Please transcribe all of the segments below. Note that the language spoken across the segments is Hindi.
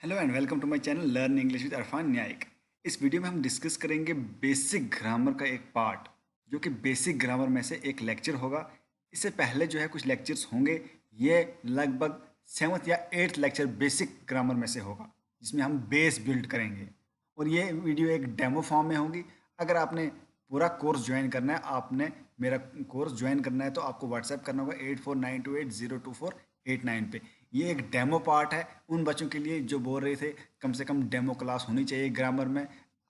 Hello and welcome to my channel learn English with Arfan Nyayik. इस वीडियो में हम डिस्कस करेंगे बेसिक ग्रामर का एक पार्ट, जो कि बेसिक ग्रामर में से एक लेक्चर होगा। इससे पहले जो है कुछ लेक्चर्स होंगे। ये लगभग 7th या 8th लेक्चर बेसिक ग्रामर में से होगा, जिसमें हम बेस बिल्ड करेंगे। और ये वीडियो एक डेमो फॉर्म में होगी। अगर आपने पूरा कोर्स ज्वाइन करना है, आपने मेरा कोर्स ज्वाइन करना है, तो आपको व्हाट्सएप करना होगा 8492802489 पे। ये एक डेमो पार्ट है उन बच्चों के लिए जो बोल रहे थे कम से कम डेमो क्लास होनी चाहिए ग्रामर में।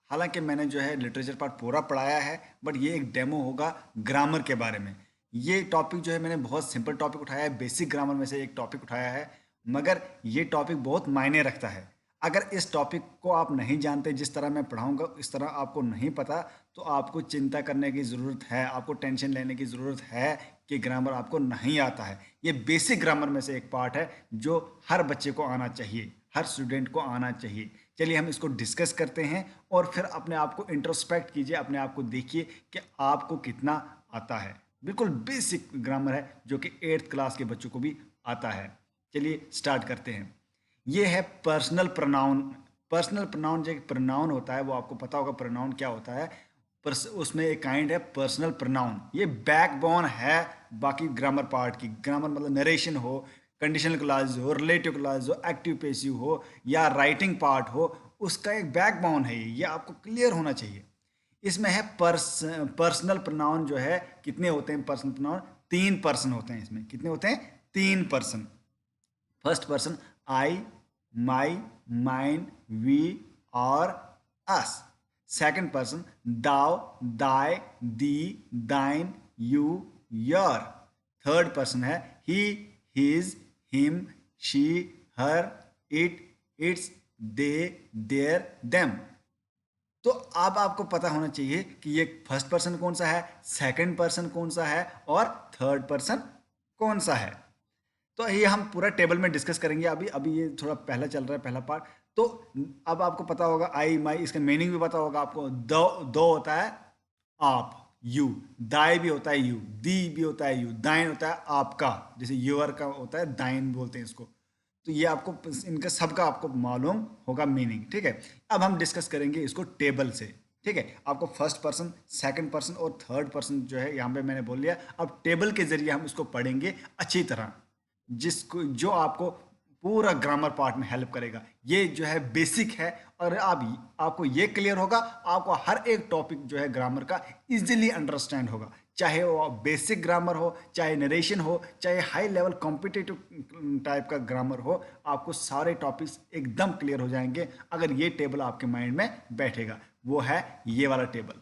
हालांकि मैंने जो है लिटरेचर पार्ट पूरा पढ़ाया है, बट ये एक डेमो होगा ग्रामर के बारे में। ये टॉपिक जो है मैंने बहुत सिंपल टॉपिक उठाया है, बेसिक ग्रामर में से एक टॉपिक उठाया है, मगर ये टॉपिक बहुत मायने रखता है। अगर इस टॉपिक को आप नहीं जानते, जिस तरह मैं पढ़ाऊंगा इस तरह आपको नहीं पता, तो आपको चिंता करने की ज़रूरत है, आपको टेंशन लेने की ज़रूरत है कि ग्रामर आपको नहीं आता है। ये बेसिक ग्रामर में से एक पार्ट है जो हर बच्चे को आना चाहिए, हर स्टूडेंट को आना चाहिए। चलिए हम इसको डिस्कस करते हैं और फिर अपने आप को इंट्रोस्पेक्ट कीजिए, अपने आप को देखिए कि आपको कितना आता है। बिल्कुल बेसिक ग्रामर है जो कि 8th क्लास के बच्चों को भी आता है। चलिए स्टार्ट करते हैं। ये है पर्सनल प्रोनाउन। पर्सनल प्रोनाउन जो प्रोनाउन होता है वो आपको पता होगा प्रोनाउन क्या होता है। उसमें एक काइंड है पर्सनल प्रोनाउन। ये बैकबोन है बाकी ग्रामर पार्ट की। ग्रामर मतलब नरेशन हो, कंडीशनल क्लॉज हो, रिलेटिव क्लॉज हो, एक्टिव पैसिव हो या राइटिंग पार्ट हो, उसका एक बैकबोन है। ये आपको क्लियर होना चाहिए। इसमें है पर्सनल प्रोनाउन जो है, कितने होते हैं पर्सनल प्रोनाउन? 3 पर्सन होते हैं। इसमें कितने होते हैं? 3 person. First person I, my, mine, we और अस। सेकंड पर्सन दाव, दाय, दी, दाइन, यू, योर। थर्ड पर्सन है ही, his, him, she, her, it, its, they, their, them. तो अब आपको पता होना चाहिए कि ये फर्स्ट पर्सन कौन सा है, सेकंड पर्सन कौन सा है और थर्ड पर्सन कौन सा है। तो ये हम पूरा टेबल में डिस्कस करेंगे। अभी अभी ये थोड़ा पहला चल रहा है, पहला पार्ट। तो अब आपको पता होगा आई, माई, इसका मीनिंग भी पता होगा आपको। दो दो होता है आप, यू। दाई भी होता है यू, दी भी होता है यू, दाइन होता है आपका, जैसे यूअर का होता है दाइन बोलते हैं इसको। तो ये आपको इनका सबका आपको मालूम होगा मीनिंग, ठीक है। अब हम डिस्कस करेंगे इसको टेबल से, ठीक है। आपको फर्स्ट पर्सन, सेकंड पर्सन और थर्ड पर्सन जो है यहाँ पे मैंने बोल लिया। अब टेबल के जरिए हम इसको पढ़ेंगे अच्छी तरह, जिसको जो आपको पूरा ग्रामर पार्ट में हेल्प करेगा। ये जो है बेसिक है, और आपको ये क्लियर होगा, आपको हर एक टॉपिक जो है ग्रामर का इजीली अंडरस्टैंड होगा। चाहे वो बेसिक ग्रामर हो, चाहे नरेशन हो, चाहे हाई लेवल कॉम्पिटिटिव टाइप का ग्रामर हो, आपको सारे टॉपिक्स एकदम क्लियर हो जाएंगे अगर ये टेबल आपके माइंड में बैठेगा। वो है ये वाला टेबल।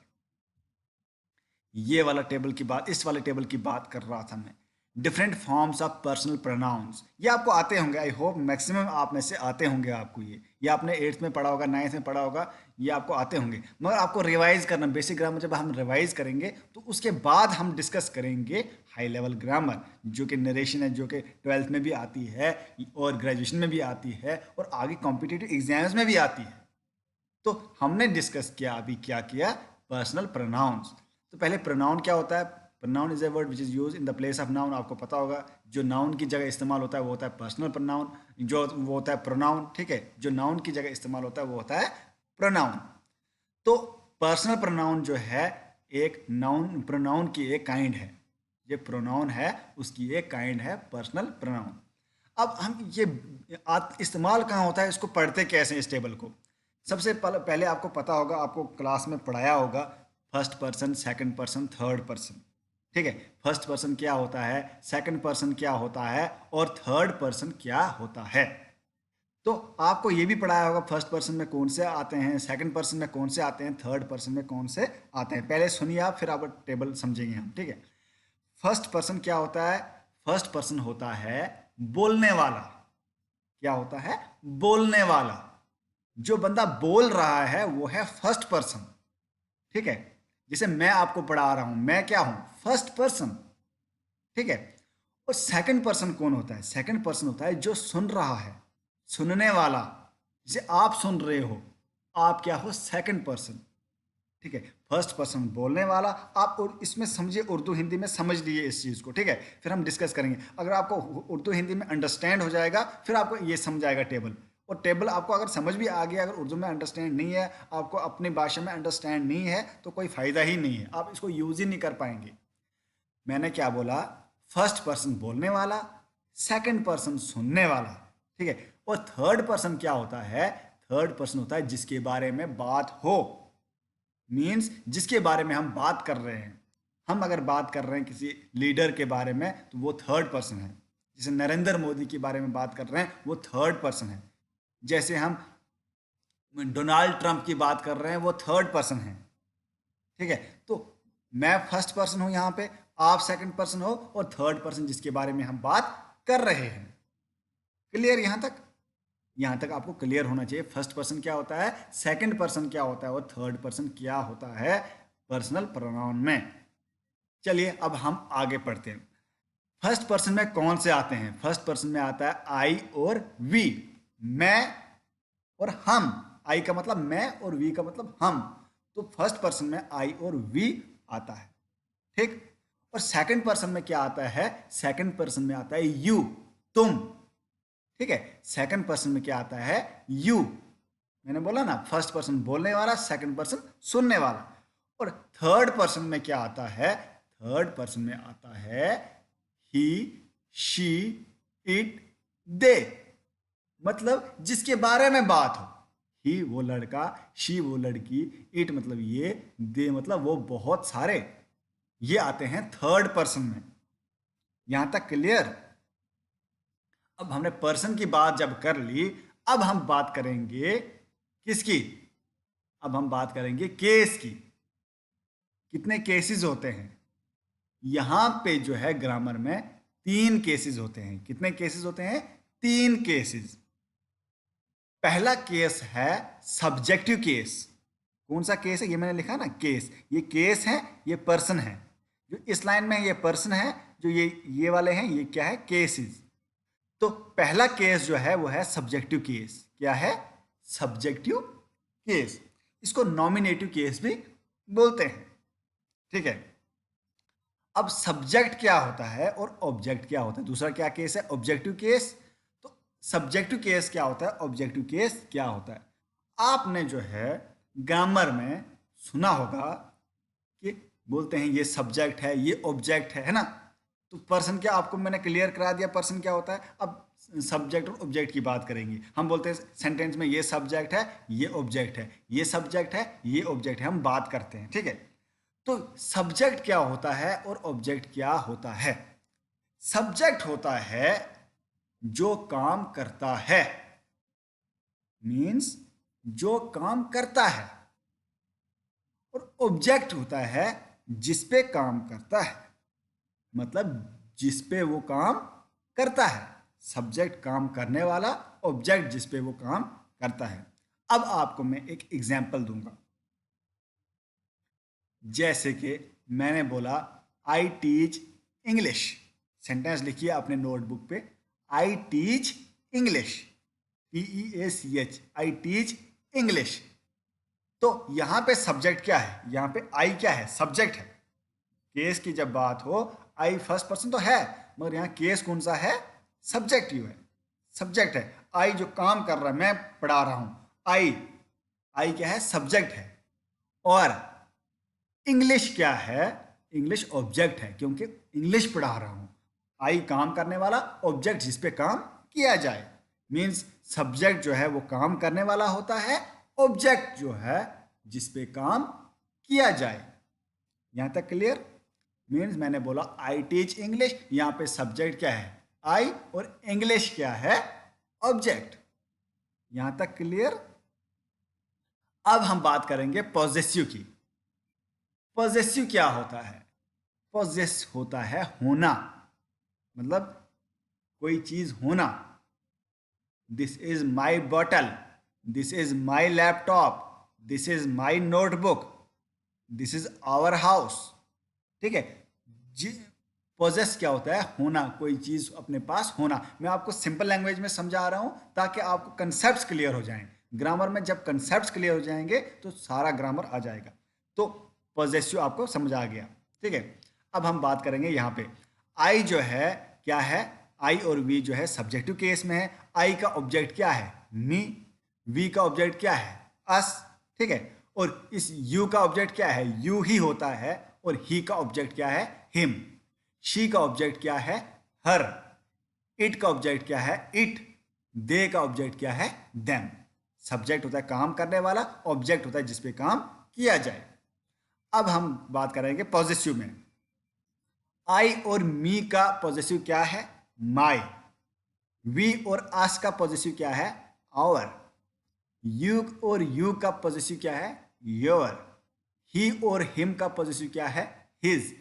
ये वाला टेबल की बात, इस वाले टेबल की बात कर रहा था मैं। Different forms of personal pronouns, ये आपको आते होंगे। आई होप मैक्सिमम आप में से आते होंगे आपको। ये आपने 8th में पढ़ा होगा, 9th में पढ़ा होगा, ये आपको आते होंगे। मगर आपको रिवाइज करना, बेसिक ग्रामर जब हम रिवाइज करेंगे तो उसके बाद हम डिस्कस करेंगे हाई लेवल ग्रामर, जो कि नरेशन है, जो कि 12th में भी आती है और ग्रेजुएशन में भी आती है और आगे कॉम्पिटिटिव एग्जाम्स में भी आती है। तो हमने डिस्कस किया अभी, क्या किया? Personal pronouns. तो पहले प्रोनाउन क्या होता है? Pronoun is a word which is use in the place of noun. आपको पता होगा जो नाउन की जगह इस्तेमाल होता है वो होता है पर्सनल प्रोनाउन, जो वो होता है प्रोनाउन, ठीक है। जो नाउन की जगह इस्तेमाल होता है वो होता है प्रोनाउन। तो पर्सनल प्रोनाउन जो है एक नाउन प्रोनाउन की एक काइंड है। ये प्रोनाउन है, उसकी एक काइंड है पर्सनल प्रोनाउन। अब हम ये इस्तेमाल कहाँ होता है, इसको पढ़ते कैसे इस टेबल को? सबसे पहले आपको पता होगा, आपको क्लास में पढ़ाया होगा first person, second person, third person, ठीक है। फर्स्ट पर्सन क्या होता है, सेकंड पर्सन क्या होता है और थर्ड पर्सन क्या होता है। तो आपको ये भी पढ़ाया होगा फर्स्ट पर्सन में कौन से आते हैं, सेकंड पर्सन में कौन से आते हैं, थर्ड पर्सन में कौन से आते हैं। पहले सुनिए आप, फिर आप टेबल समझेंगे हम, ठीक है। फर्स्ट पर्सन क्या होता है? फर्स्ट पर्सन होता है बोलने वाला। क्या होता है? बोलने वाला। जो बंदा बोल रहा है वो है फर्स्ट पर्सन, ठीक है। जैसे मैं आपको पढ़ा रहा हूं, मैं क्या हूं? फर्स्ट पर्सन, ठीक है। और सेकंड पर्सन कौन होता है? सेकंड पर्सन होता है जो सुन रहा है, सुनने वाला। जैसे आप सुन रहे हो, आप क्या हो? सेकंड पर्सन, ठीक है। फर्स्ट पर्सन बोलने वाला। आप और इसमें समझिए, उर्दू हिंदी में समझ लिए इस चीज़ को, ठीक है। फिर हम डिस्कस करेंगे। अगर आपको उर्दू हिंदी में अंडरस्टैंड हो जाएगा, फिर आपको ये समझ आएगा टेबल। और टेबल आपको अगर समझ भी आ गया, अगर उर्दू में अंडरस्टैंड नहीं है, आपको अपनी भाषा में अंडरस्टैंड नहीं है, तो कोई फ़ायदा ही नहीं है, आप इसको यूज़ ही नहीं कर पाएंगे। मैंने क्या बोला? फर्स्ट पर्सन बोलने वाला, सेकंड पर्सन सुनने वाला, ठीक है। और थर्ड पर्सन क्या होता है? थर्ड पर्सन होता है जिसके बारे में बात हो, मीन्स जिसके बारे में हम बात कर रहे हैं। हम अगर बात कर रहे हैं किसी लीडर के बारे में तो वो थर्ड पर्सन है। जैसे नरेंद्र मोदी के बारे में बात कर रहे हैं, वो थर्ड पर्सन है। जैसे हम डोनाल्ड ट्रंप की बात कर रहे हैं, वो थर्ड पर्सन है, ठीक है। तो मैं फर्स्ट पर्सन हूं यहाँ पे, आप सेकंड पर्सन हो, और थर्ड पर्सन जिसके बारे में हम बात कर रहे हैं। क्लियर यहाँ तक? यहाँ तक आपको क्लियर होना चाहिए फर्स्ट पर्सन क्या होता है, सेकंड पर्सन क्या होता है, और थर्ड पर्सन क्या होता है पर्सनल प्रोनाउन में। चलिए अब हम आगे पढ़ते हैं। फर्स्ट पर्सन में कौन से आते हैं? फर्स्ट पर्सन में आता है आई और वी, मैं और हम। आई का मतलब मैं और वी का मतलब हम। तो फर्स्ट पर्सन में आई और वी आता है, ठीक। और सेकंड पर्सन में क्या आता है? सेकंड पर्सन में आता है यू, तुम, ठीक है। सेकंड पर्सन में क्या आता है? यू। मैंने बोला ना, फर्स्ट पर्सन बोलने वाला, सेकंड पर्सन सुनने वाला। और थर्ड पर्सन में क्या आता है? थर्ड पर्सन में आता है ही, शी, इट, दे, मतलब जिसके बारे में बात हो। ही वो लड़का, शी वो लड़की, इट मतलब ये, दे मतलब वो बहुत सारे, ये आते हैं थर्ड पर्सन में। यहां तक क्लियर? अब हमने पर्सन की बात जब कर ली, अब हम बात करेंगे किसकी? अब हम बात करेंगे केस की। कितने केसेस होते हैं? यहां पे जो है ग्रामर में 3 केसेस होते हैं। कितने केसेस होते हैं? 3 केसेस। पहला केस है सब्जेक्टिव केस। कौन सा केस है? ये मैंने लिखा ना, केस। ये केस है, ये पर्सन है। जो इस लाइन में ये पर्सन है, जो ये वाले हैं, ये क्या है? केसेस। तो पहला केस जो है वो है सब्जेक्टिव केस। क्या है? Subjective case. इसको नॉमिनेटिव केस भी बोलते हैं, ठीक है। अब सब्जेक्ट क्या होता है और ऑब्जेक्ट क्या होता है? दूसरा क्या केस है? Objective case. तो सब्जेक्टिव केस क्या होता है, ऑब्जेक्टिव केस क्या होता है? आपने जो है ग्रामर में सुना होगा कि बोलते हैं ये सब्जेक्ट है, ये ऑब्जेक्ट है ना। तो पर्सन क्या, आपको मैंने क्लियर करा दिया पर्सन क्या होता है। अब सब्जेक्ट और ऑब्जेक्ट की बात करेंगे। हम बोलते हैं सेंटेंस में ये सब्जेक्ट है, ये ऑब्जेक्ट है, ये सब्जेक्ट है, ये ऑब्जेक्ट है, हम बात करते हैं, ठीक है। तो सब्जेक्ट क्या होता है और ऑब्जेक्ट क्या होता है? सब्जेक्ट होता है जो काम करता है, मीन्स जो काम करता है। और ऑब्जेक्ट होता है जिस पे काम करता है, मतलब जिस पे वो काम करता है। सब्जेक्ट काम करने वाला, ऑब्जेक्ट जिस पे वो काम करता है। अब आपको मैं एक एग्जांपल दूंगा। जैसे कि मैंने बोला आई टीच इंग्लिश। सेंटेंस लिखिए अपने नोटबुक पे, I teach English, TEACH, I teach English. तो यहां पे सब्जेक्ट क्या है? यहां पे आई क्या है? सब्जेक्ट है। केस की जब बात हो, आई फर्स्ट पर्सन तो है, मगर यहां केस कौन सा है? सब्जेक्टिव है, सब्जेक्ट है। आई जो काम कर रहा है, मैं पढ़ा रहा हूं, आई क्या है? सब्जेक्ट है। और इंग्लिश क्या है? इंग्लिश ऑब्जेक्ट है, क्योंकि इंग्लिश पढ़ा रहा हूं। आई काम करने वाला, ऑब्जेक्ट जिस पे काम किया जाए। मीन्स सब्जेक्ट जो है वो काम करने वाला होता है, ऑब्जेक्ट जो है जिस पे काम किया जाए। यहां तक क्लियर? मीन्स मैंने बोला आई टीच इंग्लिश, यहां पे सब्जेक्ट क्या है? आई, और इंग्लिश क्या है? ऑब्जेक्ट। यहां तक क्लियर? अब हम बात करेंगे पॉजेसिव की। पॉजेसिव क्या होता है? पॉजेस होता है होना, मतलब कोई चीज होना। This is my bottle, this is my laptop, this is my notebook, this is our house, ठीक है। जी, पोजेस क्या होता है? होना, कोई चीज अपने पास होना। मैं आपको सिंपल लैंग्वेज में समझा रहा हूं ताकि आपको कंसेप्ट क्लियर हो जाएं। ग्रामर में जब कंसेप्ट क्लियर हो जाएंगे तो सारा ग्रामर आ जाएगा। तो पॉजेसिव आपको समझ आ गया, ठीक है। अब हम बात करेंगे यहाँ पे आई जो है क्या है? आई और वी जो है सब्जेक्टिव केस में है। आई का ऑब्जेक्ट क्या है? मी, वी का ऑब्जेक्ट क्या है, अस, ठीक है, और इस यू का ऑब्जेक्ट क्या है, यू ही होता है, और ही का ऑब्जेक्ट क्या है, हिम, शी का ऑब्जेक्ट क्या है, हर, इट का ऑब्जेक्ट क्या है, इट, दे का ऑब्जेक्ट क्या है, देम। सब्जेक्ट होता है काम करने वाला, ऑब्जेक्ट होता है जिसपे काम किया जाए। अब हम बात करेंगे पॉजिटिव में। आई और मी का पॉजिटिव क्या है, माई। वी और अस का पॉजिटिव क्या है, आवर। यू और यू का पॉजिटिव क्या है, योर। ही और हिम का पॉजिटिव क्या है, हिज।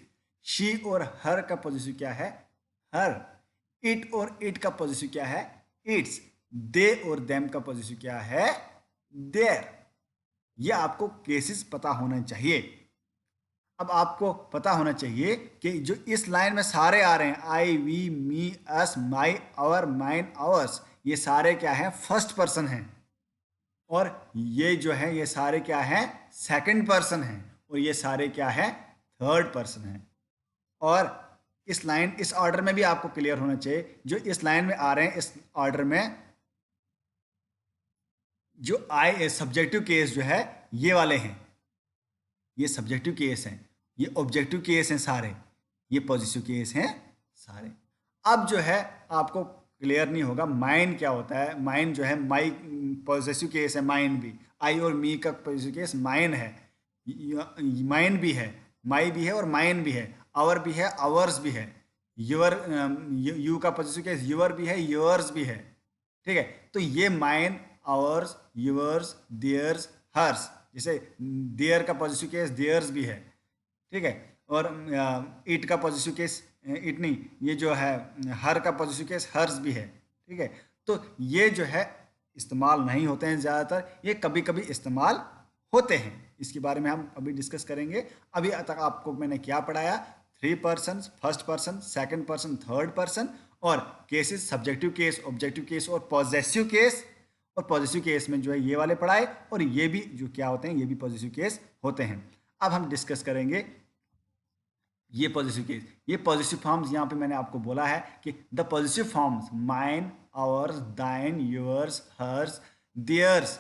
शी और हर का पॉजिटिव क्या है, हर। इट और इट का पॉजिटिव क्या है, इट्स। दे और देम का पॉजिटिव क्या है, देयर। ये आपको केसेस पता होना चाहिए। अब आपको पता होना चाहिए कि जो इस लाइन में सारे आ रहे हैं, I, we, me, us, my, our, mine, ours, ये सारे क्या हैं, फर्स्ट पर्सन हैं। और ये जो है ये सारे क्या हैं, सेकंड पर्सन हैं। और ये सारे क्या हैं, थर्ड पर्सन हैं। और इस लाइन, इस ऑर्डर में भी आपको क्लियर होना चाहिए, जो इस लाइन में आ रहे हैं, इस ऑर्डर में जो आई सब्जेक्टिव केस जो है ये वाले हैं, ये सब्जेक्टिव केस हैं, ये ऑब्जेक्टिव केस हैं सारे, ये पॉजिटिव केस हैं सारे। अब जो है आपको क्लियर नहीं होगा माइन क्या होता है। माइन जो है, माई पॉजिटिव केस है, माइन भी। आई और मी का पॉजिटिव केस माइन है, माइन भी है, माई भी है और माइन भी है, आवर भी है, आवर्स भी है। योर, यू का पॉजिटिव केस यूर भी है, योर्स भी है, ठीक है। तो ये mine, ours, yours, theirs, hers. जैसे देयर का पॉजिटिव केस देयर्स भी है, ठीक है। और इट का पॉजिटिव केस इट नहीं, ये जो है हर का पॉजिटिव केस हर्स भी है, ठीक है। तो ये जो है इस्तेमाल नहीं होते हैं ज़्यादातर, ये कभी कभी इस्तेमाल होते हैं। इसके बारे में हम अभी डिस्कस करेंगे। अभी तक आपको मैंने क्या पढ़ाया, three person, first person, second person, third person, और cases, subjective case, objective case और पॉजेसिव केस। और पॉजिटिव केस में जो है ये वाले पढ़ाए, और ये भी जो क्या होते हैं, ये भी पॉजिटिव केस होते हैं। अब हम डिस्कस करेंगे ये पॉजिटिव केस। ये पॉजिटिव फॉर्म्स यहाँ पे मैंने आपको बोला है कि the positive forms mine, ours, thine, yours, hers, theirs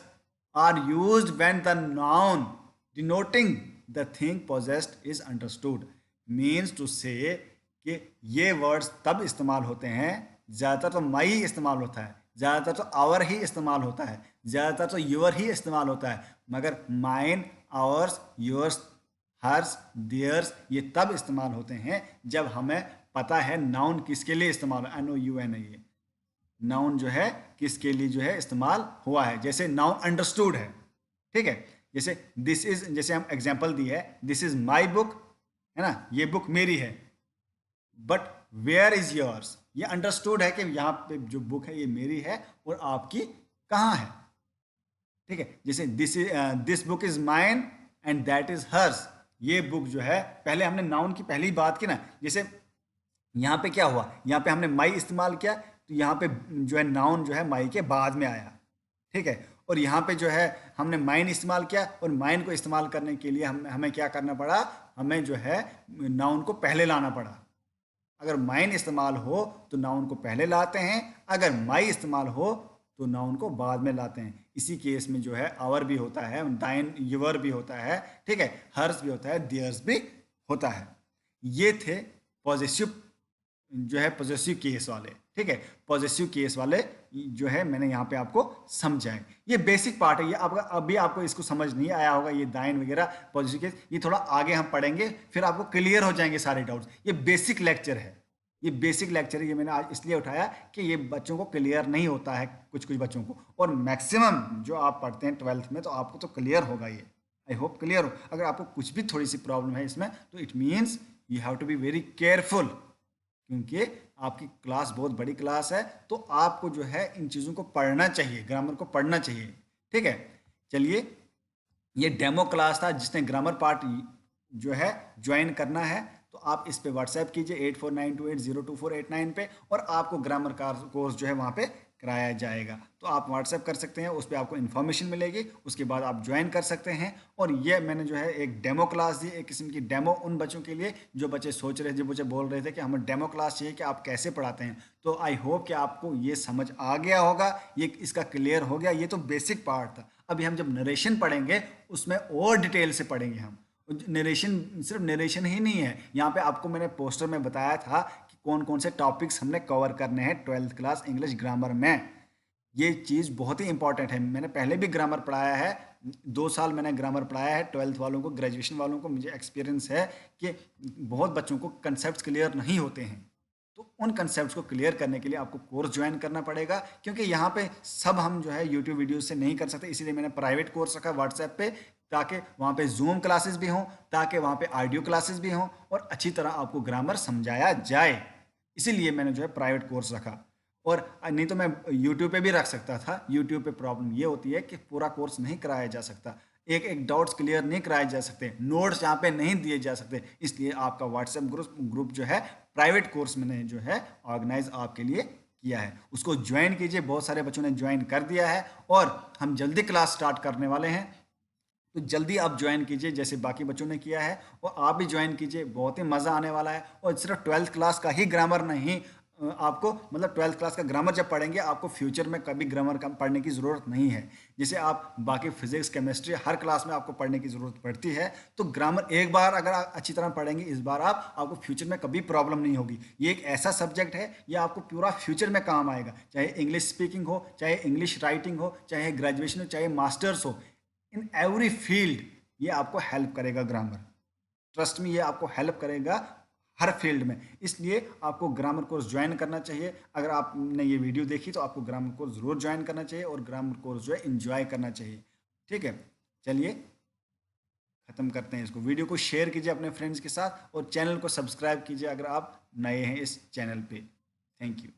are used when the noun denoting the thing possessed is understood. Means to say कि ये वर्ड्स तब इस्तेमाल होते हैं, ज़्यादातर तो माई ही इस्तेमाल होता है, ज़्यादातर तो आवर ही इस्तेमाल होता है, ज़्यादातर तो योर ही इस्तेमाल होता है, मगर mine, ours, yours, hers, theirs ये तब इस्तेमाल होते हैं जब हमें पता है नाउन किसके लिए इस्तेमाल, NOUN, नाउन जो है किसके लिए जो है इस्तेमाल हुआ है। जैसे नाउन अंडरस्टूड है, ठीक है। जैसे दिस इज, जैसे हम एग्जांपल दी है, दिस इज माई बुक, है ना, ये बुक मेरी है। बट वेयर इज योर्स, ये अंडरस्टूड है कि यहाँ पे जो बुक है ये मेरी है और आपकी कहाँ है, ठीक है। जैसे this book is mine and that is hers, ये बुक जो है, पहले हमने नाउन की पहली बात की ना। जैसे यहाँ पे क्या हुआ, यहाँ पे हमने माई इस्तेमाल किया, तो यहाँ पे जो है नाउन जो है माई के बाद में आया, ठीक है। और यहाँ पे जो है हमने माइन इस्तेमाल किया, और माइन को इस्तेमाल करने के लिए हमें क्या करना पड़ा, हमें जो है नाउन को पहले लाना पड़ा। अगर माइन इस्तेमाल हो तो नाउन को पहले लाते हैं, अगर माई इस्तेमाल हो तो नाउन को बाद में लाते हैं। इसी केस में जो है आवर भी होता है, दाइन, यूवर भी होता है, ठीक है, हर्स भी होता है, देयर्स भी होता है। ये थे पॉजिटिव जो है पॉजिटिव केस वाले, ठीक है। पॉजिटिव केस वाले जो है मैंने यहाँ पे आपको समझाए। ये बेसिक पार्ट है, ये आपका अभी आपको इसको समझ नहीं आया होगा, ये दाइन वगैरह पॉजिटिव केस, ये थोड़ा आगे हम पढ़ेंगे, फिर आपको क्लियर हो जाएंगे सारे डाउट्स। ये बेसिक लेक्चर है, ये बेसिक लेक्चर है, ये मैंने आज इसलिए उठाया कि ये बच्चों को क्लियर नहीं होता है, कुछ कुछ बच्चों को। और मैक्सिमम जो आप पढ़ते हैं 12th में तो आपको तो क्लियर होगा ये, आई होप क्लियर हो। अगर आपको कुछ भी थोड़ी सी प्रॉब्लम है इसमें तो it means you have to be very careful, क्योंकि आपकी क्लास बहुत बड़ी क्लास है, तो आपको जो है इन चीज़ों को पढ़ना चाहिए, ग्रामर को पढ़ना चाहिए, ठीक है। चलिए, ये डेमो क्लास था, जिसने ग्रामर पार्ट जो है ज्वाइन करना है तो आप इस पे व्हाट्सएप कीजिए 8492802489 पे, और आपको ग्रामर का कोर्स जो है वहाँ पे कराया जाएगा। तो आप व्हाट्सएप कर सकते हैं, उस पे आपको इन्फॉर्मेशन मिलेगी, उसके बाद आप ज्वाइन कर सकते हैं। और ये मैंने जो है एक डेमो क्लास दी, एक किस्म की डेमो उन बच्चों के लिए जो बच्चे सोच रहे थे, जो बच्चे बोल रहे थे कि हमें डेमो क्लास चाहिए कि आप कैसे पढ़ाते हैं। तो आई होप कि आपको ये समझ आ गया होगा, ये इसका क्लियर हो गया। ये तो बेसिक पार्ट था। अभी हम जब नरेशन पढ़ेंगे उसमें और डिटेल से पढ़ेंगे हम। नरेशन सिर्फ नरेशन ही नहीं है, यहाँ पे आपको मैंने पोस्टर में बताया था कि कौन कौन से टॉपिक्स हमने कवर करने हैं 12th क्लास इंग्लिश ग्रामर में। ये चीज़ बहुत ही इंपॉर्टेंट है। मैंने पहले भी ग्रामर पढ़ाया है, 2 साल मैंने ग्रामर पढ़ाया है 12th वालों को, ग्रेजुएशन वालों को। मुझे एक्सपीरियंस है कि बहुत बच्चों को कंसेप्ट क्लियर नहीं होते हैं। तो उन कंसेप्ट को क्लियर करने के लिए आपको कोर्स ज्वाइन करना पड़ेगा, क्योंकि यहाँ पे सब हम जो है यूट्यूब वीडियो से नहीं कर सकते। इसीलिए मैंने प्राइवेट कोर्स रखा व्हाट्सएप पे, ताकि वहाँ पे जूम क्लासेस भी हों, ताकि वहाँ पे ऑडियो क्लासेस भी हों और अच्छी तरह आपको ग्रामर समझाया जाए। इसीलिए मैंने जो है प्राइवेट कोर्स रखा। और नहीं तो मैं यूट्यूब पे भी रख सकता था। यूट्यूब पे प्रॉब्लम ये होती है कि पूरा कोर्स नहीं कराया जा सकता, एक एक डाउट्स क्लियर नहीं कराए जा सकते, नोट्स यहाँ पे नहीं दिए जा सकते। इसलिए आपका व्हाट्सएप ग्रुप जो है प्राइवेट कोर्स मैंने जो है ऑर्गेनाइज आपके लिए किया है, उसको ज्वाइन कीजिए। बहुत सारे बच्चों ने ज्वाइन कर दिया है और हम जल्दी क्लास स्टार्ट करने वाले हैं। तो जल्दी आप ज्वाइन कीजिए जैसे बाकी बच्चों ने किया है, और आप भी ज्वाइन कीजिए, बहुत ही मज़ा आने वाला है। और सिर्फ 12th क्लास का ही ग्रामर नहीं, आपको मतलब 12th क्लास का ग्रामर जब पढ़ेंगे आपको फ्यूचर में कभी ग्रामर का पढ़ने की ज़रूरत नहीं है। जैसे आप बाकी फिजिक्स केमिस्ट्री हर क्लास में आपको पढ़ने की ज़रूरत पड़ती है, तो ग्रामर एक बार अगर आप अच्छी तरह पढ़ेंगे इस बार आपको फ्यूचर में कभी प्रॉब्लम नहीं होगी। ये एक ऐसा सब्जेक्ट है, ये आपको पूरा फ्यूचर में काम आएगा, चाहे इंग्लिश स्पीकिंग हो, चाहे इंग्लिश राइटिंग हो, चाहे ग्रेजुएशन हो, चाहे मास्टर्स हो। इन एवरी फील्ड ये आपको हेल्प करेगा ग्रामर। ट्रस्ट में, ये आपको हेल्प करेगा हर फील्ड में। इसलिए आपको ग्रामर कोर्स ज्वाइन करना चाहिए। अगर आपने ये वीडियो देखी तो आपको ग्रामर कोर्स ज़रूर ज्वाइन करना चाहिए और ग्रामर कोर्स जो है इंजॉय करना चाहिए। ठीक है, चलिए ख़त्म करते हैं इसको। वीडियो को शेयर कीजिए अपने फ्रेंड्स के साथ और चैनल को सब्सक्राइब कीजिए अगर आप नए हैं इस चैनल पे। Thank you.